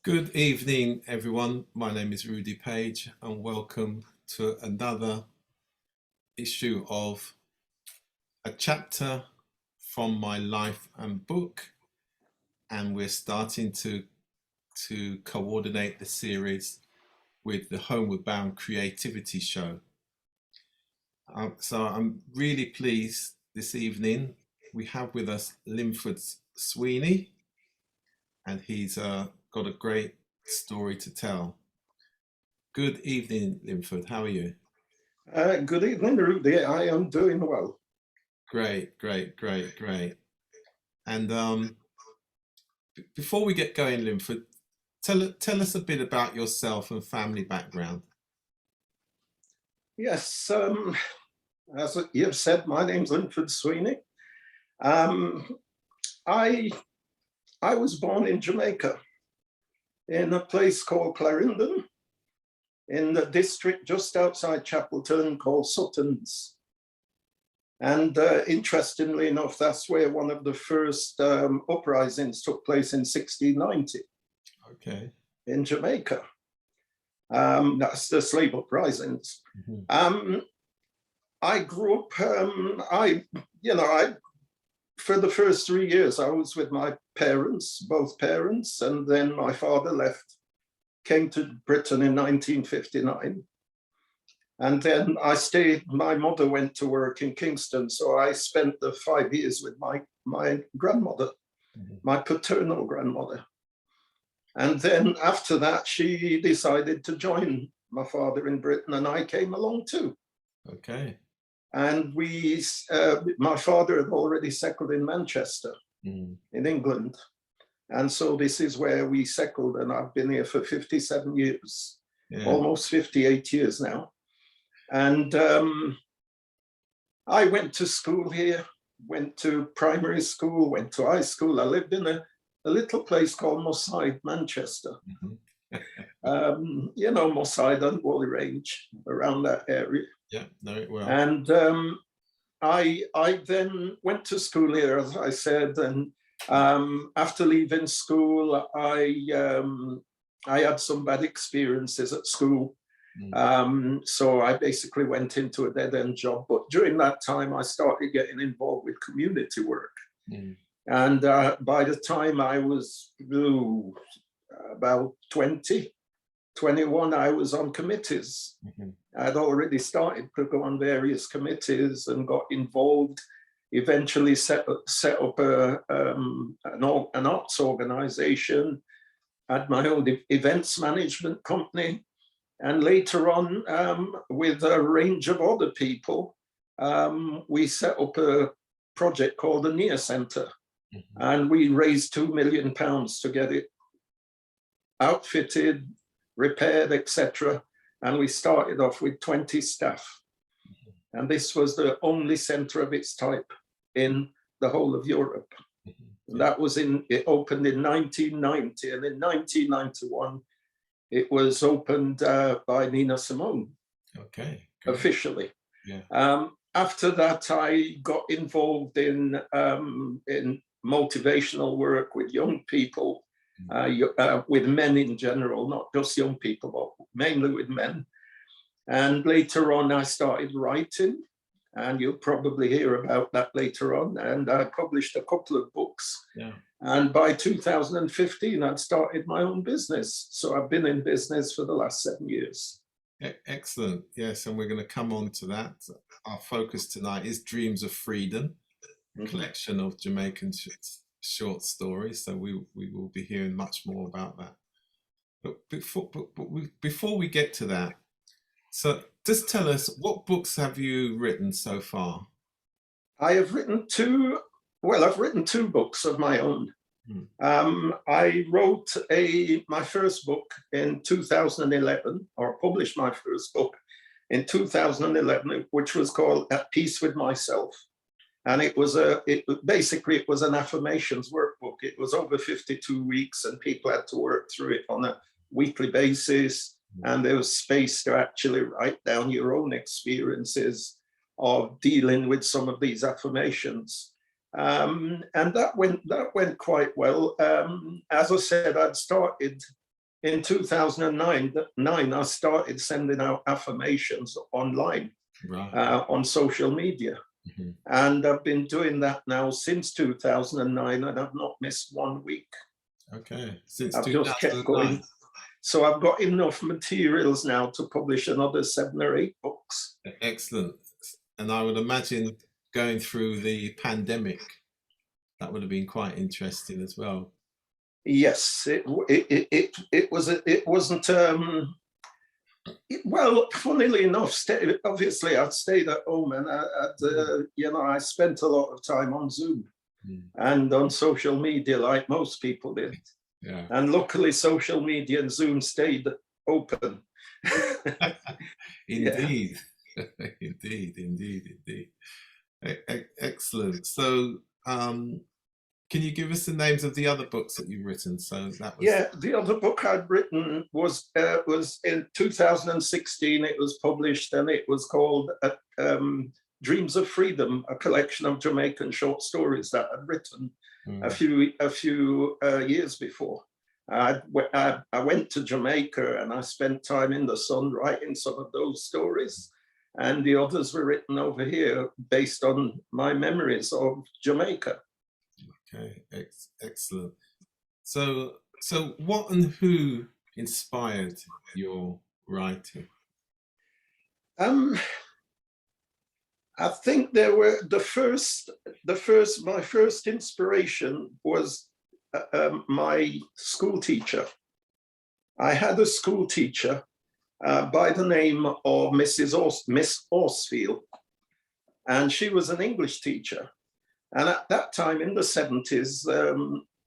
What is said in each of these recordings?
Good evening, everyone. My name is Rudy Page, and welcome to another issue of a chapter from my life and book. And we're starting to coordinate the series with the Homeward Bound Creativity Show. So I'm really pleased this evening. We have with us Linford Sweeney, and he's got a great story to tell. Good evening, Linford. How are you? Good evening, Rudy. I am doing well. Great. And before we get going, Linford, tell us a bit about yourself and family background. Yes, as you've said, my name's Linford Sweeney. I was born in Jamaica, in a place called Clarendon, in the district just outside Chapelton called Suttons. And interestingly enough, that's where one of the first uprisings took place in 1690. Okay. In Jamaica. That's the slave uprisings. Mm-hmm. I grew up, for the first 3 years, I was with my parents, both parents, and then my father left, came to Britain in 1959. And then I stayed, my mother went to work in Kingston, so I spent the 5 years with my grandmother, Mm-hmm. my paternal grandmother. And then after that, she decided to join my father in Britain, and I came along too. Okay. And my father had already settled in Manchester, in England. And so this is where we settled, and I've been here for 57 years, almost 58 years now. And I went to school here, went to primary school, went to high school. I lived in a little place called Moss Side, Manchester. Mm-hmm. Moss Side and Wally Range, around that area. Yeah, know it well. And I then went to school here, as I said, and after leaving school, I had some bad experiences at school. So I basically went into a dead-end job. But during that time, I started getting involved with community work. And by the time I was about 20, 21, I was on committees. I'd already started to go on various committees and got involved, eventually set up an arts organization, had my own events management company. And later on, with a range of other people, we set up a project called the Near Centre. And we raised £2 million to get it outfitted, repaired, etc. And we started off with 20 staff. And this was the only centre of its type in the whole of Europe. And that was it opened in 1990, and in 1991, it was opened by Nina Simone. Okay. Good. Officially. Yeah. After that, I got involved in motivational work with young people, with men in general, not just young people, but mainly with men. And later on, I started writing, and you'll probably hear about that later on. And I published a couple of books. Yeah. And by 2015, I'd started my own business. So I've been in business for the last 7 years. Excellent. Yes, and we're going to come on to that. Our focus tonight is Dreams of Freedom, a collection of Jamaican short stories. So we will be hearing much more about that. But before we get to that, so just tell us, what books have you written so far? I have written two books of my own. I wrote my first book in 2011, or published my first book in 2011, which was called At Peace with Myself. And it was an affirmations workbook. It was over 52 weeks, and people had to work through it on a weekly basis. And there was space to actually write down your own experiences of dealing with some of these affirmations. And that went quite well. As I said, I'd started in 2009, I started sending out affirmations online, Right. on social media. Mm-hmm. And I've been doing that now since 2009, and I've not missed 1 week. Okay, since I've just kept 2009. going. So I've got enough materials now to publish another 7 or 8 books. Excellent. And I would imagine going through the pandemic, that would have been quite interesting as well. Yes, it wasn't. Well, funnily enough, obviously I'd stayed at home, and I spent a lot of time on Zoom and on social media, like most people did. Yeah. And luckily, social media and Zoom stayed open. Indeed. Indeed. Excellent. So, can you give us the names of the other books that you've written? So that was... Yeah, the other book I'd written was in 2016. It was published, and it was called Dreams of Freedom, a collection of Jamaican short stories that I'd written a few years before. I went to Jamaica, and I spent time in the sun writing some of those stories, and the others were written over here based on my memories of Jamaica. Okay, excellent. So what and who inspired your writing? I think there were my first inspiration was my school teacher. I had a school teacher by the name of Miss Orsfield, and she was an English teacher. And at that time in the 70s,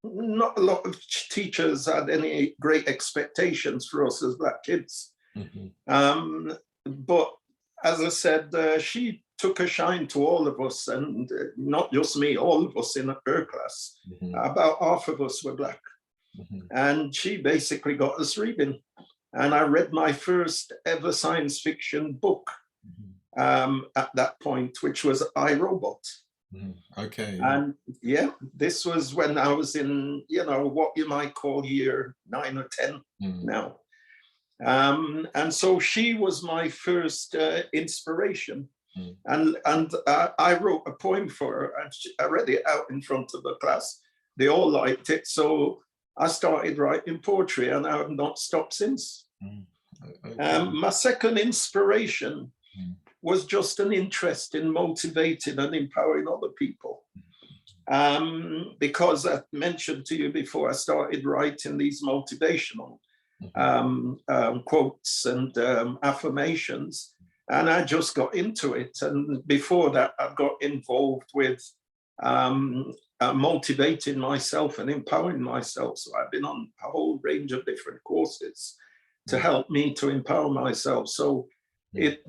not a lot of teachers had any great expectations for us as Black kids. Mm-hmm. But as I said, she took a shine to all of us, and not just me, all of us in her class. Mm-hmm. About half of us were Black. Mm-hmm. And she basically got us reading. And I read my first ever science fiction book at that point, which was I, Robot. Okay. And yeah, this was when I was in, what you might call year 9 or 10 now. And so she was my first inspiration. And I wrote a poem for her, and I read it out in front of the class. They all liked it. So I started writing poetry, and I have not stopped since. Okay. My second inspiration was just an interest in motivating and empowering other people. Because I mentioned to you before, I started writing these motivational quotes and affirmations, and I just got into it. And before that, I got involved with motivating myself and empowering myself. So I've been on a whole range of different courses to help me to empower myself. So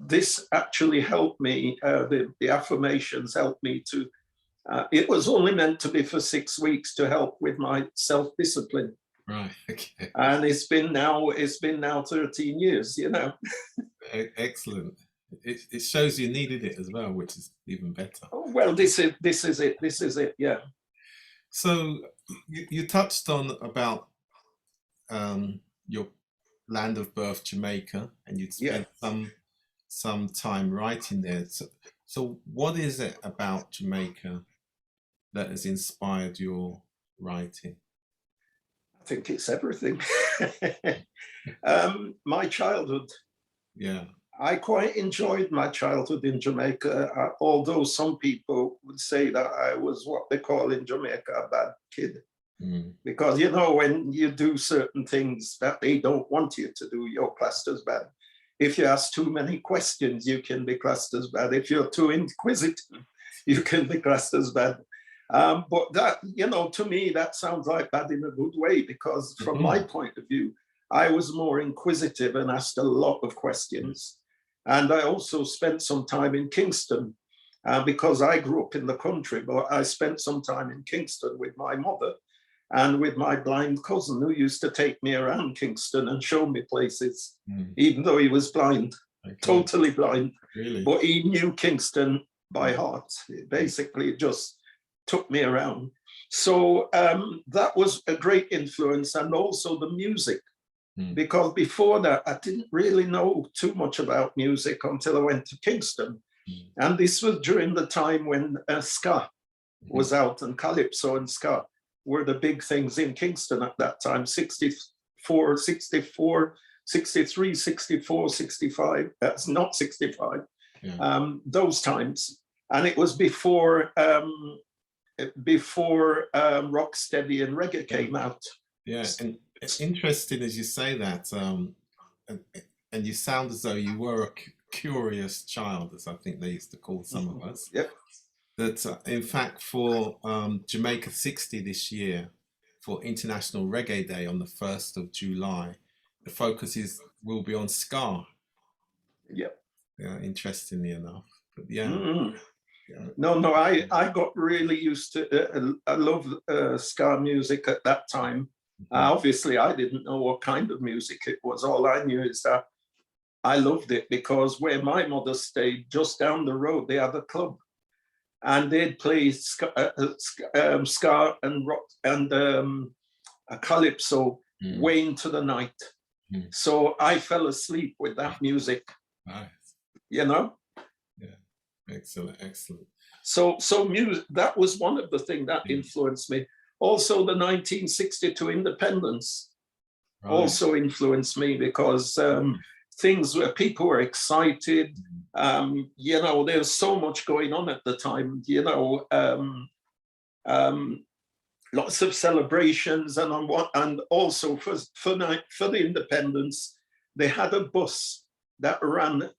this actually helped me, the affirmations helped me to, it was only meant to be for 6 weeks to help with my self-discipline. Right, okay. And it's been now 13 years, Excellent. It shows you needed it as well, which is even better. Oh, well, this is it, yeah. So you touched on about your land of birth, Jamaica, and you'd spent some time writing there. So what is it about Jamaica that has inspired your writing? I think it's everything. My childhood. Yeah. I quite enjoyed my childhood in Jamaica, although some people would say that I was what they call in Jamaica a bad kid. Because, when you do certain things that they don't want you to do, you're classed as bad. If you ask too many questions, you can be classed as bad. If you're too inquisitive, you can be classed as bad. But that, to me, that sounds like bad in a good way, because from my point of view, I was more inquisitive and asked a lot of questions. And I also spent some time in Kingston because I grew up in the country, but I spent some time in Kingston with my mother and with my blind cousin, who used to take me around Kingston and show me places, even though he was blind, totally blind. Really? But he knew Kingston by heart. He basically just took me around. So that was a great influence, and also the music because before that, I didn't really know too much about music until I went to Kingston. And this was during the time when ska was out, and calypso and ska were the big things in Kingston at that time, 64, 64, 63, 64, 65, that's not 65, those times. And it was before rocksteady and reggae came out. Yeah, and it's interesting as you say that, and you sound as though you were a curious child, as I think they used to call some of us. Yep. That in fact for Jamaica 60 this year, for International Reggae Day on the 1st of July, the focus will be on ska. Yep. Yeah, interestingly enough. But yeah. No, I got really used to, I love ska music at that time. Obviously, I didn't know what kind of music it was. All I knew is that I loved it because where my mother stayed, just down the road, they had a club. And they'd play ska and rock and a calypso way into the night. So I fell asleep with that music. Nice. You know? Yeah. Excellent. So music, that was one of the things that influenced me. Also, the 1962 independence also influenced me because things where people were excited. You know, there was so much going on at the time, you know, lots of celebrations, and also for the independence, they had a bus that ran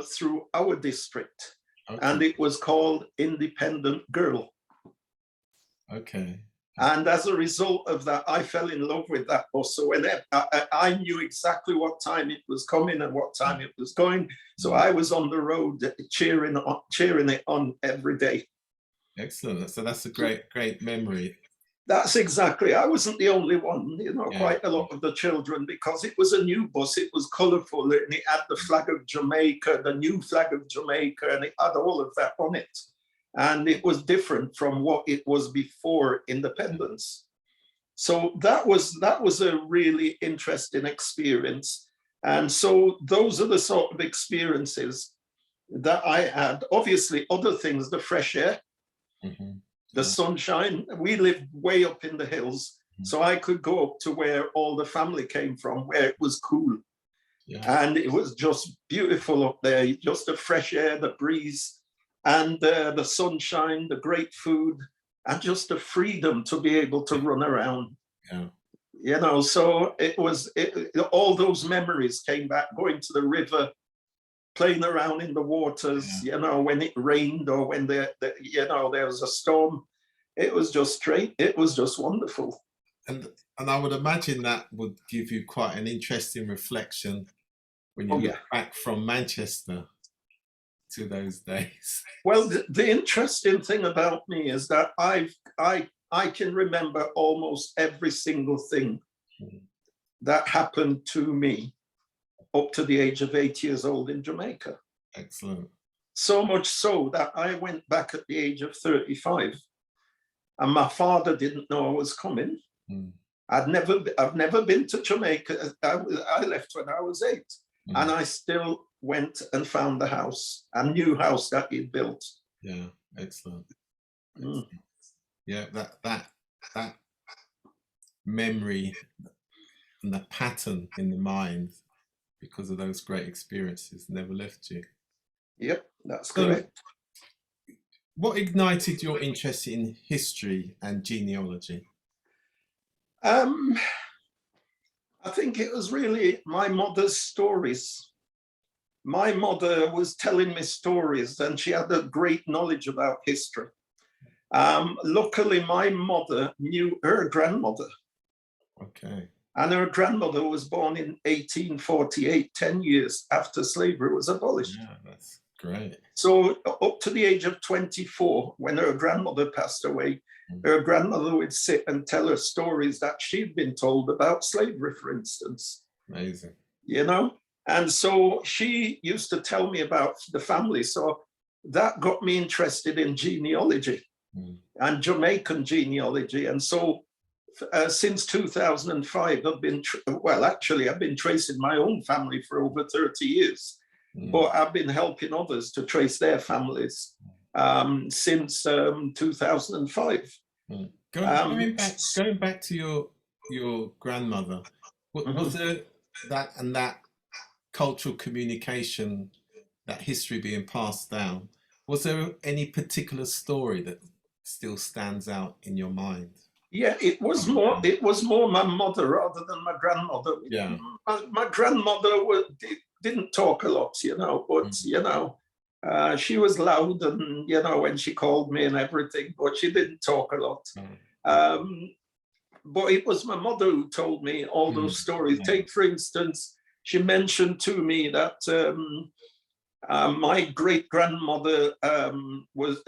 through our district, and it was called Independent Girl. Okay. And as a result of that, I fell in love with that bus. So when I knew exactly what time it was coming and what time it was going. So I was on the road cheering it on every day. Excellent. So that's a great memory. That's exactly. I wasn't the only one, you know, quite a lot of the children, because it was a new bus. It was colorful and it had the flag of Jamaica, the new flag of Jamaica, and it had all of that on it. And it was different from what it was before independence. So that was a really interesting experience. And so those are the sort of experiences that I had. Obviously, other things, the fresh air, the sunshine. We lived way up in the hills, so I could go up to where all the family came from, where it was cool. And it was just beautiful up there, just the fresh air, the breeze, and the sunshine, the great food, and just the freedom to be able to run around. You know, so all those memories came back, going to the river, playing around in the waters, you know, when it rained or when you know, there was a storm. It was just great. It was just wonderful. And I would imagine that would give you quite an interesting reflection when you look back from Manchester to those days. Well, the interesting thing about me is that I can remember almost every single thing that happened to me up to the age of 8 years old in Jamaica. Excellent. So much so that I went back at the age of 35, and my father didn't know I was coming. I've never been to Jamaica. I left when I was 8, and I still went and found the house, a new house that he'd built. Yeah, excellent. Yeah, that memory and the pattern in the mind, because of those great experiences, never left you. Yep, that's correct. What ignited your interest in history and genealogy? I think it was really my mother's stories. My mother was telling me stories, and she had a great knowledge about history. Luckily, my mother knew her grandmother. Okay. And her grandmother was born in 1848, 10 years after slavery was abolished. Yeah, that's great. So up to the age of 24, when her grandmother passed away, her grandmother would sit and tell her stories that she'd been told about slavery, for instance. Amazing. You know? And so she used to tell me about the family. So that got me interested in genealogy and Jamaican genealogy. And so since 2005, I've been, I've been tracing my own family for over 30 years, but I've been helping others to trace their families since 2005. Going back to your grandmother, was there that cultural communication, that history being passed down? Was there any particular story that still stands out in your mind? Yeah, it was more my mother rather than my grandmother. Yeah, my grandmother didn't talk a lot, but she was loud, and when she called me and everything, but she didn't talk a lot. But it was my mother who told me all those stories. Take, for instance, she mentioned to me that my great grandmother was,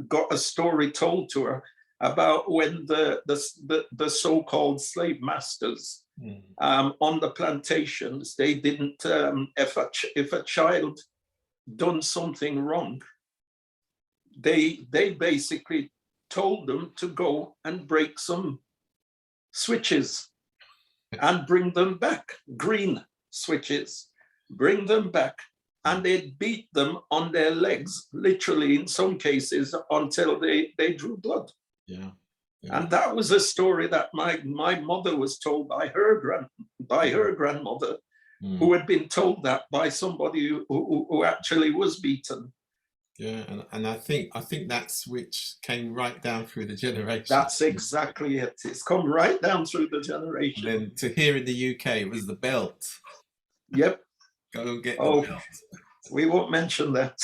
got a story told to her about when the so-called slave masters on the plantations, they didn't, if a child done something wrong, they basically told them to go and break some switches and bring them back, green switches, bring them back, and they'd beat them on their legs, literally in some cases, until they drew blood. Yeah. And that was a story that my mother was told by her grandmother, who had been told that by somebody who actually was beaten. Yeah, and I think that's which came right down through the generation. That's exactly it. It's come right down through the generation. And then to here in the UK, it was the belt. Yep. Go and get the belt. We won't mention that.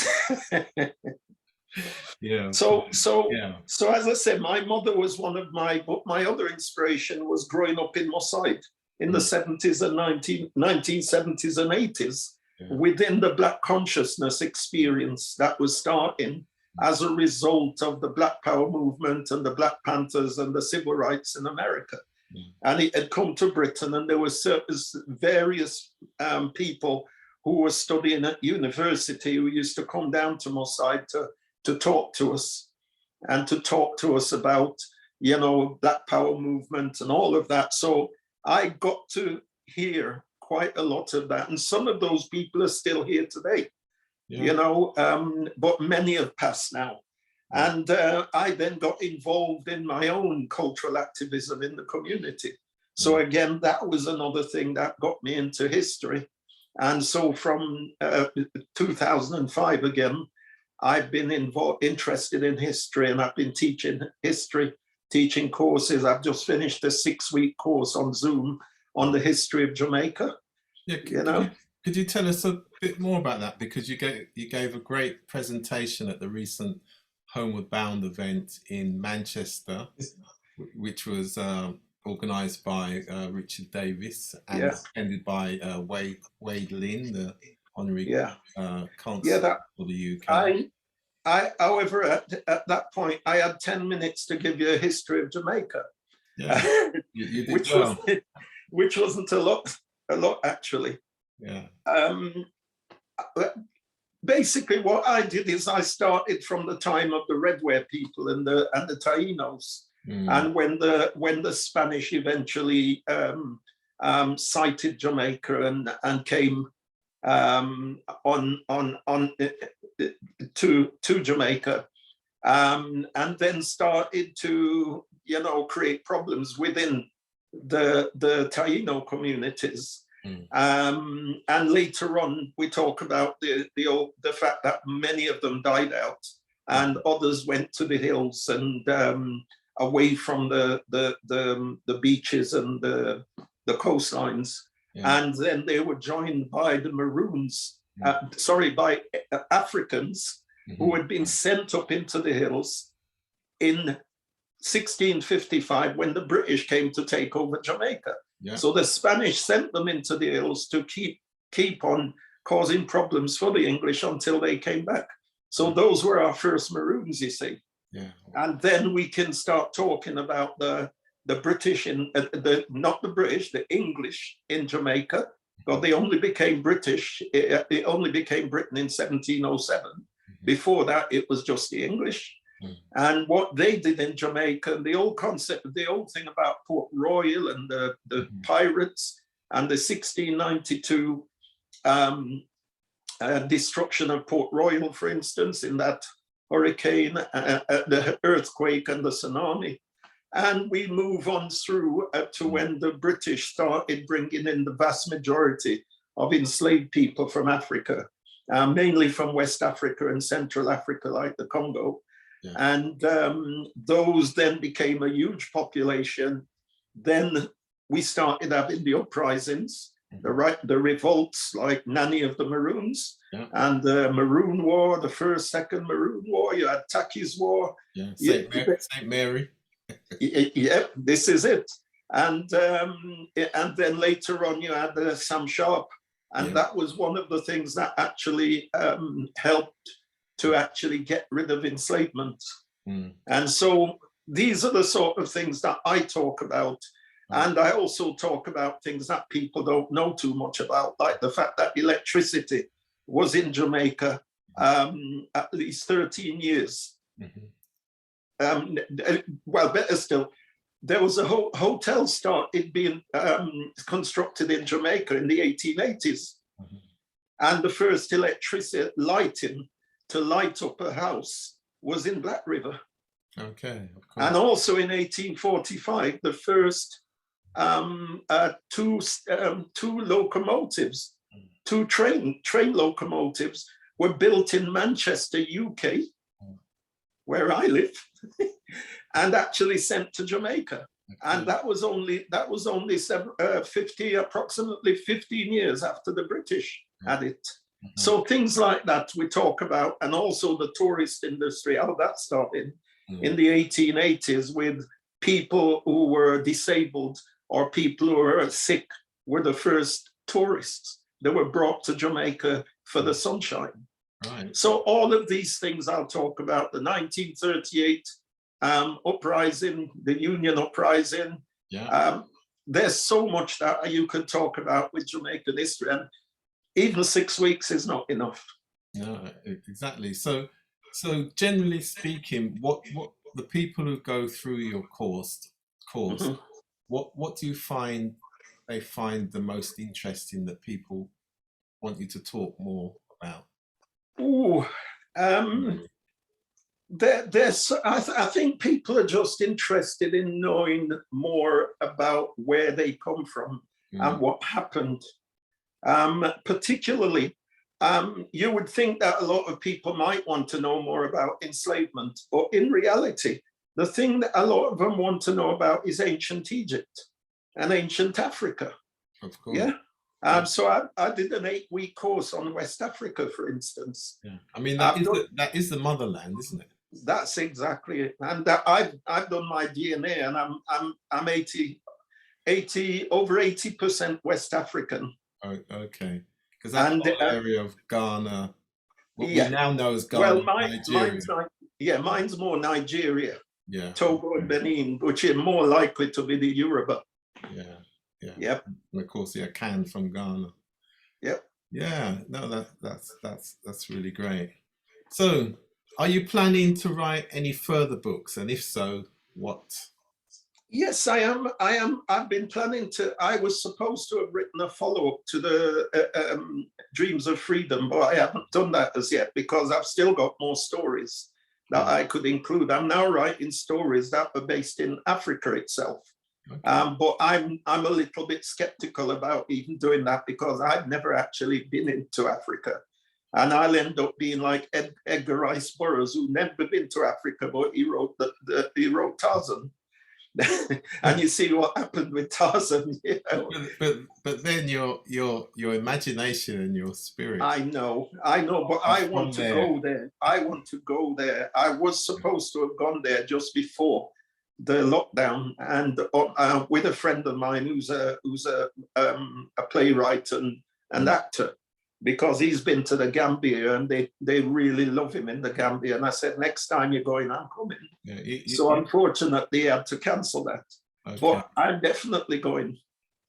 Yeah. So as I said, my mother was one of my other inspiration was growing up in Moss Side in the 70s and 1970s and 80s, within the Black consciousness experience that was starting as a result of the Black Power movement and the Black Panthers and the civil rights in America. And it had come to Britain, and there were various people who were studying at university who used to come down to Moss Side to talk to us, and to talk to us about, Black Power movement and all of that. So I got to hear quite a lot of that. And some of those people are still here today, but many have passed now. And I then got involved in my own cultural activism in the community. So again, that was another thing that got me into history. And so from 2005 again, I've been interested in history, and I've been teaching history, teaching courses. I've just finished a 6-week course on Zoom on the history of Jamaica. Yeah, could you tell us a bit more about that? Because you gave a great presentation at the recent Homeward Bound event in Manchester, which was organised by Richard Davis and attended by Wade Lynn, the honorary consul for the UK. However, at that point, I had 10 minutes to give you a history of Jamaica, you did which wasn't a lot actually. Yeah. Basically, what I did is I started from the time of the Redware people and the Tainos, and when the Spanish eventually sighted Jamaica and came to Jamaica, and then started to create problems within the Taino communities. And later on, we talk about the fact that many of them died out, and others went to the hills and away from the beaches and the coastlines. And then they were joined by the Maroons, by Africans who had been sent up into the hills in 1655 when the British came to take over Jamaica. So the Spanish sent them into the hills to keep on causing problems for the English until they came back. So those were our first Maroons, you see. And then we can start talking about the British not the British, the English in Jamaica, but they only became British. It only became Britain in 1707. Before that, it was just the English. And what they did in Jamaica, the old concept, the old thing about Port Royal and the pirates and the 1692 destruction of Port Royal, for instance, in that hurricane, the earthquake and the tsunami. And we move on through to when the British started bringing in the vast majority of enslaved people from Africa, mainly from West Africa and Central Africa, like the Congo. Yeah. And those then became a huge population. Then we started having the uprisings, the revolts like Nanny of the Maroons, and the Maroon War, the first, second Maroon War. You had Taki's War. Yeah, Saint Mary. Yeah, this is it. And then later on you had Sam Sharp, and that was one of the things that actually helped to actually get rid of enslavement. And so these are the sort of things that I talk about. And I also talk about things that people don't know too much about, like the fact that electricity was in Jamaica at least 13 years. Well, better still, there was a hotel started being constructed in Jamaica in the 1880s. And the first electricity lighting to light up a house was in Black River. Okay, of course. And also in 1845, the first two locomotives, two train locomotives were built in Manchester, UK, where I live, and actually sent to Jamaica. And that was only approximately 15 years after the British had it. So things like that we talk about, and also the tourist industry, how that started in the 1880s with people who were disabled or people who were sick were the first tourists that were brought to Jamaica for the sunshine. Right. So all of these things I'll talk about, the 1938 uprising, the Union uprising. There's so much that you could talk about with Jamaican history, and even 6 weeks is not enough. No, exactly. So generally speaking, what the people who go through your course, what do you find they find the most interesting that people want you to talk more about? I think people are just interested in knowing more about where they come from and what happened. Particularly, you would think that a lot of people might want to know more about enslavement, but in reality, the thing that a lot of them want to know about is ancient Egypt and ancient Africa. Of course. Yeah. So I did an 8-week course on West Africa, for instance. Yeah. I mean, that is the motherland, isn't it? That's exactly it. And I've done my DNA, and I'm 80 over 80% West African. Oh, okay. Because that whole area of Ghana, what we now know as Ghana, Nigeria. Mine's more Nigeria. Yeah. Togo and Benin, which are more likely to be the Yoruba. Yeah. Yep. And of course, Can from Ghana. Yep. Yeah. No, that's really great. So, are you planning to write any further books? And if so, what? Yes, I am. I've been planning to. I was supposed to have written a follow-up to the Dreams of Freedom, but I haven't done that as yet because I've still got more stories that I could include. I'm now writing stories that are based in Africa itself. Okay. But I'm a little bit skeptical about even doing that because I've never actually been into Africa. And I'll end up being like Edgar Rice Burroughs, who never been to Africa, but he wrote Tarzan. And you see what happened with Tarzan. You know? But then your imagination and your spirit. I know, but I want to go there. I want to go there. I was supposed to have gone there just before the lockdown, and with a friend of mine who's a playwright and actor, because he's been to the Gambia and they really love him in the Gambia. And I said, next time you're going, I'm coming. So unfortunately, I had to cancel that. Okay. But I'm definitely going.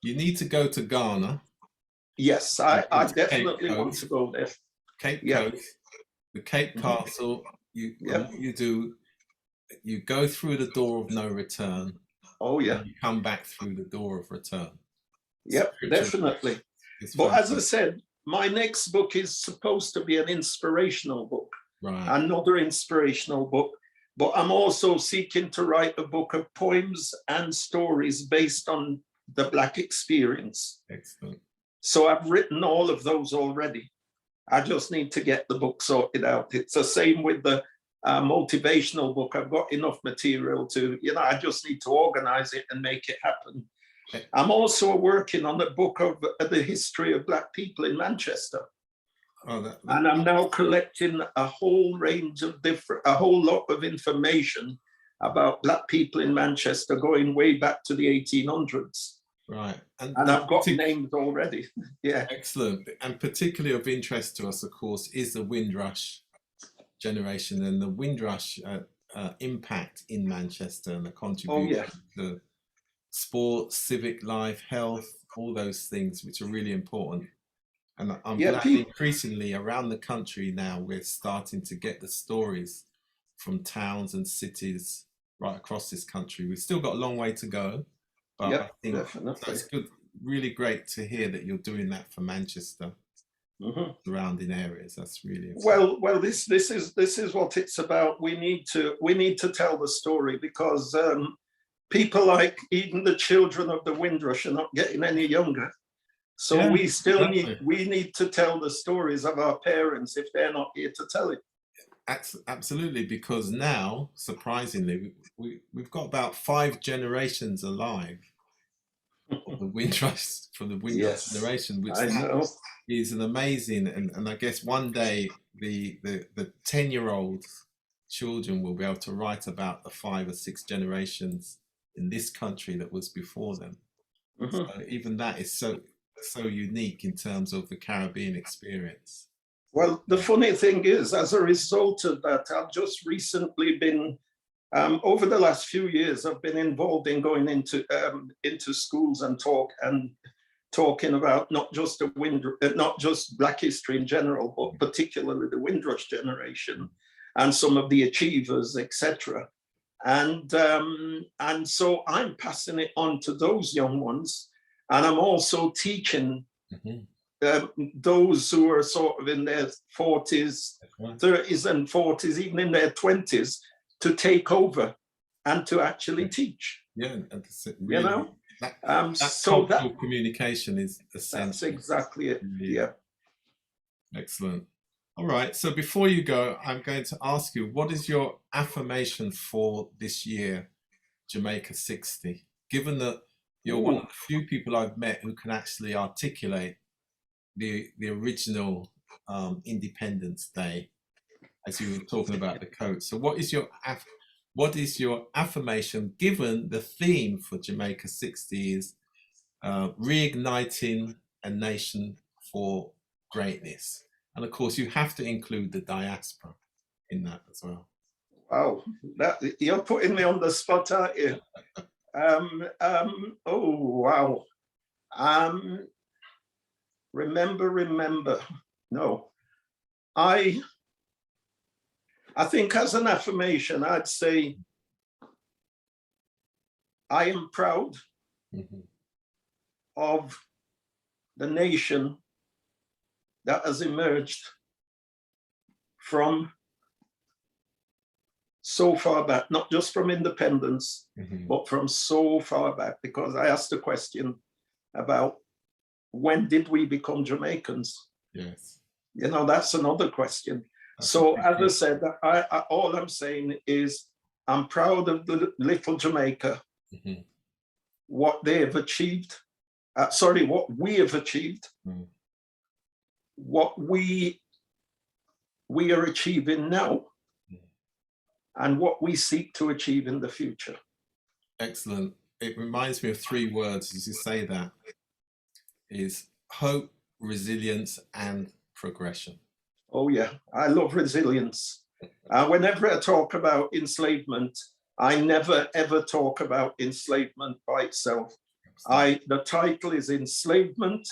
You need to go to Ghana. Yes, I definitely want to go there. Cape Coast, the Cape Castle. What you do you go through the door of no return, Oh yeah. and you come back through the door of return. Yep, definitely. But as I said, my next book is supposed to be an inspirational book, right. Another inspirational book. But I'm also seeking to write a book of poems and stories based on the Black experience. Excellent. So I've written all of those already. I just need to get the book sorted out. It's the same with the motivational book. I've got enough material to, I just need to organize it and make it happen. I'm also working on a book of the history of Black people in Manchester. And I'm now collecting a whole range of a whole lot of information about Black people in Manchester going way back to the 1800s. Right. And I've got names already. Yeah. Excellent. And particularly of interest to us, of course, is the Windrush generation and the Windrush impact in Manchester and the contribution to sports, civic life, health, all those things which are really important. And I'm glad increasingly around the country now we're starting to get the stories from towns and cities right across this country. We've still got a long way to go, but I think that's good. Really great to hear that you're doing that for Manchester, surrounding areas. That's really important. Well. This is what it's about. We need to tell the story because people like even the children of the Windrush are not getting any younger. So we still need to tell the stories of our parents if they're not here to tell it. Absolutely, because now, surprisingly, we've got about 5 generations alive of the Windrush, from the Windrush generation, which is an amazing, and I guess one day the 10-year-old children will be able to write about the 5 or 6 generations in this country that was before them. So even that is so unique in terms of the Caribbean experience. Well, the funny thing is, as a result of that, I've just recently been, over the last few years, I've been involved in going into schools and talking about not just Black history in general, but particularly the Windrush generation and some of the achievers, etc. And so I'm passing it on to those young ones. And I'm also teaching those who are sort of in their 40s, 30s and 40s, even in their 20s, to take over and to actually teach. Yeah, and really, that cultural communication is essential. That's exactly it. Yeah. Excellent. All right. So before you go, I'm going to ask you, what is your affirmation for this year, Jamaica 60? Given that you're one of the few people I've met who can actually articulate the original Independence Day, as you were talking about the code. So what is your affirmation, given the theme for Jamaica 60 is reigniting a nation for greatness? And of course, you have to include the diaspora in that as well. Wow, you're putting me on the spot, aren't you? Oh, wow. Remember. No, I think as an affirmation, I'd say I am proud of the nation that has emerged from so far back, not just from independence, but from so far back, because I asked a question about when did we become Jamaicans? Yes. That's another question. So as I said, all I'm saying is I'm proud of the little Jamaica, what they have achieved, what we have achieved, what we are achieving now, and what we seek to achieve in the future. Excellent. It reminds me of 3 words as you say that, is hope, resilience, and progression. Oh yeah, I love resilience. Whenever I talk about enslavement, I never ever talk about enslavement by itself. The title is Enslavement,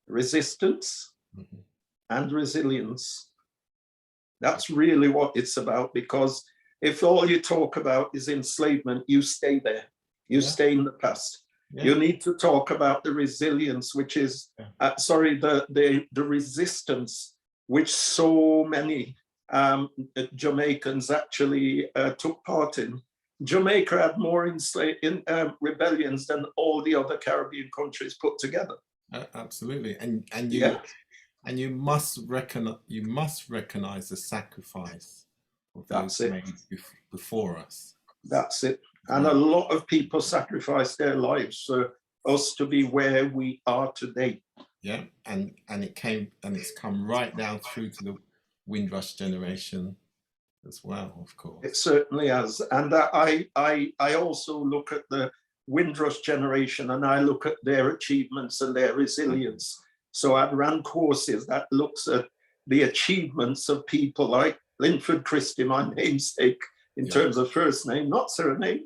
Resistance, and Resilience. That's really what it's about, because if all you talk about is enslavement, you stay there. You stay in the past. You need to talk about the resilience, which is, the resistance which so many Jamaicans actually took part in. Jamaica had more rebellions than all the other Caribbean countries put together. Absolutely, and you must recognize the sacrifice of those made before us. That's it. And a lot of people sacrificed their lives for us to be where we are today. Yeah, and it's come right down through to the Windrush generation as well, of course. It certainly has. And I also look at the Windrush generation, and I look at their achievements and their resilience. So I've run courses that looks at the achievements of people like Linford Christie, my namesake, in terms of first name, not surname.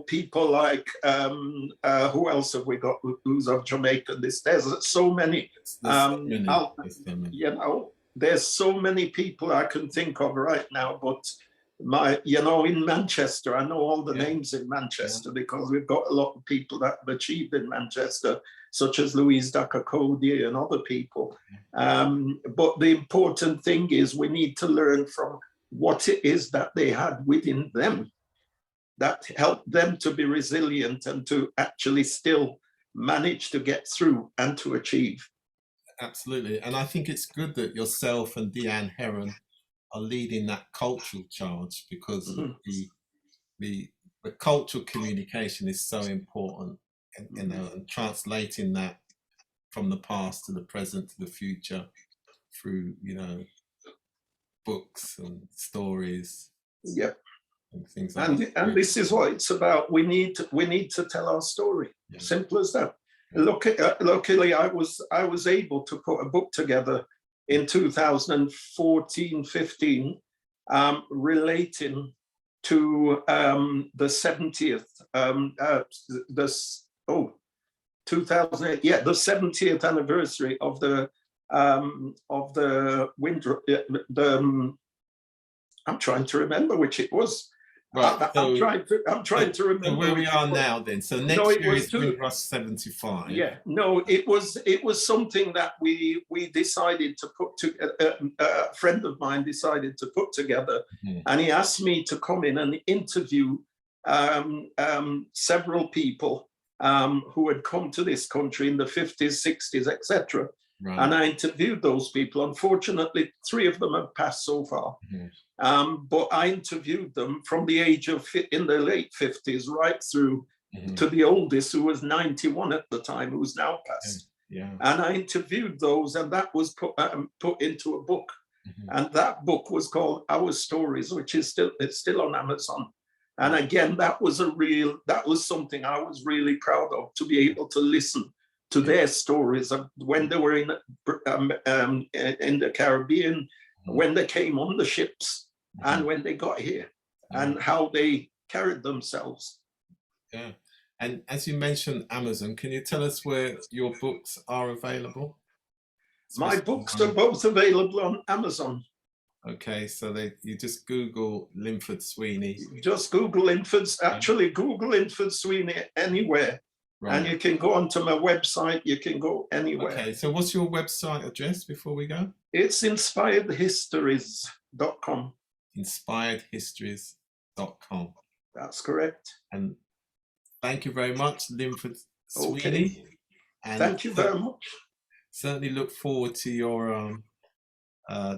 People like who else have we got who's of Jamaica? There's so many. There's so many people I can think of right now, but in Manchester, I know all the names in Manchester because we've got a lot of people that have achieved in Manchester, such as Louise Dakakodi and other people. But the important thing is we need to learn from what it is that they had within them that helped them to be resilient and to actually still manage to get through and to achieve. Absolutely. And I think it's good that yourself and Deanne Heron are leading that cultural charge, because the cultural communication is so important, and translating that from the past to the present to the future through, books and stories. And things like that. And this is what it's about. We need to tell our story. Simple as that. Luckily, I was able to put a book together in 2014-15, relating to the 70th, the 70th anniversary of the I'm trying to remember which it was. Right, I'm trying to remember where we are now. Then, so next year is Windrush 75. It was something that we decided to put together. A friend of mine decided to put together, and he asked me to come in and interview several people who had come to this country in the 50s, 60s, etc. Right. And I interviewed those people. Unfortunately, 3 of them have passed so far. But I interviewed them from the age of in the late 50s right through to the oldest, who was 91 at the time, who's now passed. And I interviewed those, and that was put into a book. And that book was called Our Stories, which is still on Amazon. And again, that was something I was really proud of, to be able to listen to their stories of when they were in the Caribbean, when they came on the ships, and when they got here, and how they carried themselves. Yeah. And as you mentioned Amazon, can you tell us where your books are available? My books are both available on Amazon. Okay, so you just Google Linford Sweeney. Just Google Google Linford Sweeney anywhere. Right. And you can go onto my website, you can go anywhere. Okay, so what's your website address before we go? It's inspiredhistories.com. Inspiredhistories.com. That's correct. And thank you very much, Linford Sweeney. And thank you very much. Certainly look forward to your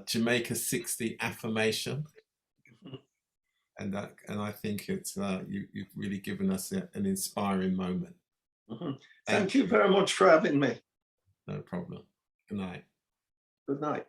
Jamaica 60 affirmation. And I think it's you've really given us an inspiring moment. Thank you very much for having me. No problem. Good night. Good night.